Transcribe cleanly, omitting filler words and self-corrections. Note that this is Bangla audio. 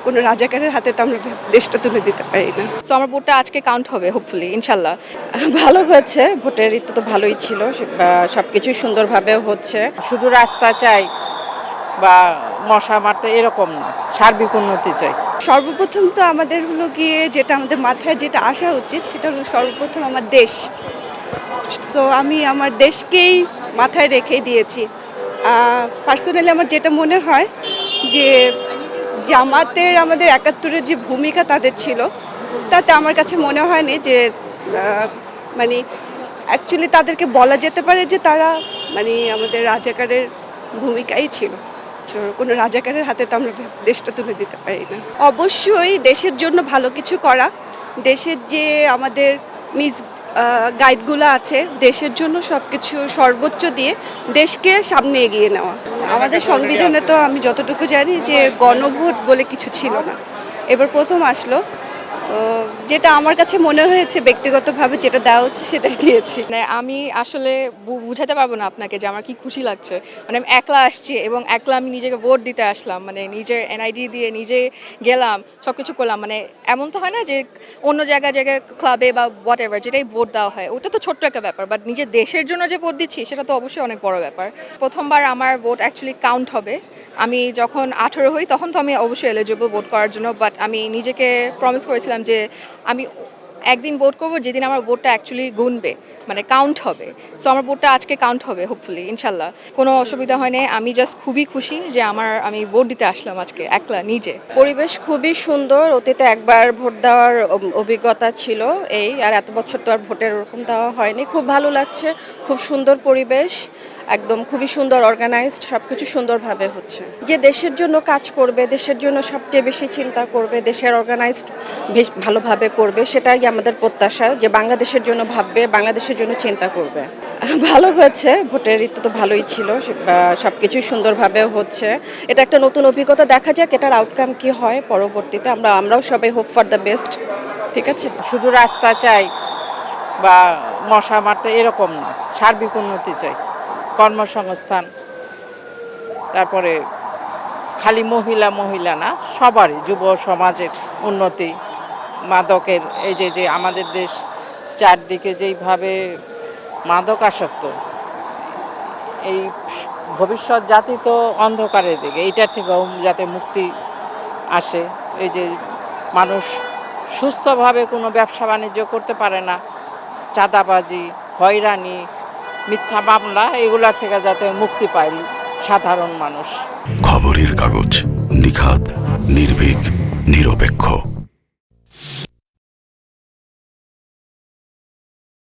কোনো রাজাকারের হাতে তো আমরা দেশটা তুলে দিতে পারি না। সো আমার ভোটটা আজকে কাউন্ট হবে হোপফুলি ইনশাল্লাহ। ভালো হয়েছে, ভোটের ঋতু তো ভালোই ছিল, সবকিছুই সুন্দরভাবে হচ্ছে। শুধু রাস্তা চাই বা মশা মারতে এরকম না, সার্বিক উন্নতি চাই। সর্বপ্রথম তো আমাদের হলো গিয়ে যেটা আমাদের মাথায় যেটা আসা উচিত সেটা হলো সর্বপ্রথম আমার দেশ। সো আমি আমার দেশকেই মাথায় রেখে দিয়েছি। পার্সোনালি আমার যেটা মনে হয় যে জামাতের আমাদের ৭১-এর যে ভূমিকা তাদের ছিল, তাতে আমার কাছে মনে হয়নি যে মানে অ্যাকচুয়ালি তাদেরকে বলা যেতে পারে যে তারা মানে আমাদের রাজাকারের ভূমিকাই ছিল। কোনো রাজাকারের হাতে তো আমরা দেশটা তুলে দিতে পারি না। অবশ্যই দেশের জন্য ভালো কিছু করা, দেশের যে আমাদের মিস গাইডগুলো আছে, দেশের জন্য সব কিছু সর্বোচ্চ দিয়ে দেশকে সামনে এগিয়ে নেওয়া। আমাদের সংবিধানে তো আমি যতটুকু জানি যে গণভোট বলে কিছু ছিল না, এবার প্রথম আসলো। তো যেটা আমার কাছে মনে হয়েছে ব্যক্তিগতভাবে যেটা দেওয়া হচ্ছে সেটাই দিয়েছি। মানে আমি আসলে বুঝাতে পারবো না আপনাকে যে আমার কি খুশি লাগছে। মানে আমি একলা আসছি এবং একলা আমি নিজেকে ভোট দিতে আসলাম, মানে নিজের এনআইডি দিয়ে নিজে গেলাম, সব কিছু করলাম। মানে এমন তো হয় না যে অন্য জায়গায় ক্লাবে বা হোয়াট এভার যেটাই ভোট দেওয়া হয় ওটা তো ছোট্ট একটা ব্যাপার, বাট নিজের দেশের জন্য যে ভোট দিচ্ছি সেটা তো অবশ্যই অনেক বড় ব্যাপার। প্রথমবার আমার ভোট অ্যাকচুয়ালি কাউন্ট হবে। আমি যখন 18 হই তখন তো আমি অবশ্যই এলিজিবল ভোট করার জন্য, বাট আমি নিজেকে প্রমিস করেছিলাম যে আমি একদিন ভোট করবো যেদিন আমার ভোটটা অ্যাকচুয়ালি গুনবে, মানে কাউন্ট হবে। সো আমার ভোটটা আজকে কাউন্ট হবে হোপফুলি ইনশাল্লাহ। কোনো অসুবিধা হয়নি, আমি জাস্ট খুবই খুশি যে আমি ভোট দিতে আসলাম আজকে একলা নিজে। পরিবেশ খুবই সুন্দর, অতীতে একবার ভোট দেওয়ার অভিজ্ঞতা ছিল এই, আর এত বছর তো আর ভোটের ওরকম দেওয়া হয়নি। খুব ভালো লাগছে, খুব সুন্দর পরিবেশ, একদম খুবই সুন্দর অর্গানাইজড, সব কিছু সুন্দরভাবে হচ্ছে। যে দেশের জন্য কাজ করবে, দেশের জন্য সবচেয়ে বেশি চিন্তা করবে, দেশের অর্গানাইজড বেশ ভালোভাবে করবে, সেটাই আমাদের প্রত্যাশা, যে বাংলাদেশের জন্য ভাববে, বাংলাদেশের জন্য চিন্তা করবে। ভালো হয়েছে, ভোটের ঋতু তো ভালোই ছিল, সবকিছুই সুন্দরভাবে হচ্ছে। এটা একটা নতুন অভিজ্ঞতা, দেখা যাক এটার আউটকাম কি হয় পরবর্তীতে। আমরাও সবাই হোপ ফর দ্য বেস্ট। ঠিক আছে, শুধু রাস্তা চাই বা মশা মারতে এরকম না, সার্বিক উন্নতি চাই, কর্মসংস্থান, তারপরে খালি মহিলা না, সবারই, যুব সমাজের উন্নতি, মাদকের এই যে আমাদের দেশ চারদিকে যেইভাবে মাদক আসক্ত, এই ভবিষ্যৎ জাতি তো অন্ধকারের দিকে, এইটার থেকেও যাতে মুক্তি আসে। এই যে মানুষ সুস্থভাবে কোনো ব্যবসা বাণিজ্য করতে পারে না, চাঁদাবাজি, হয়রানি, মিথ্যা মামলা, এগুলার থেকে যাতে মুক্তি পায় সাধারণ মানুষ। খবরের কাগজ, নিখাত, নির্ভীক, নিরপেক্ষ।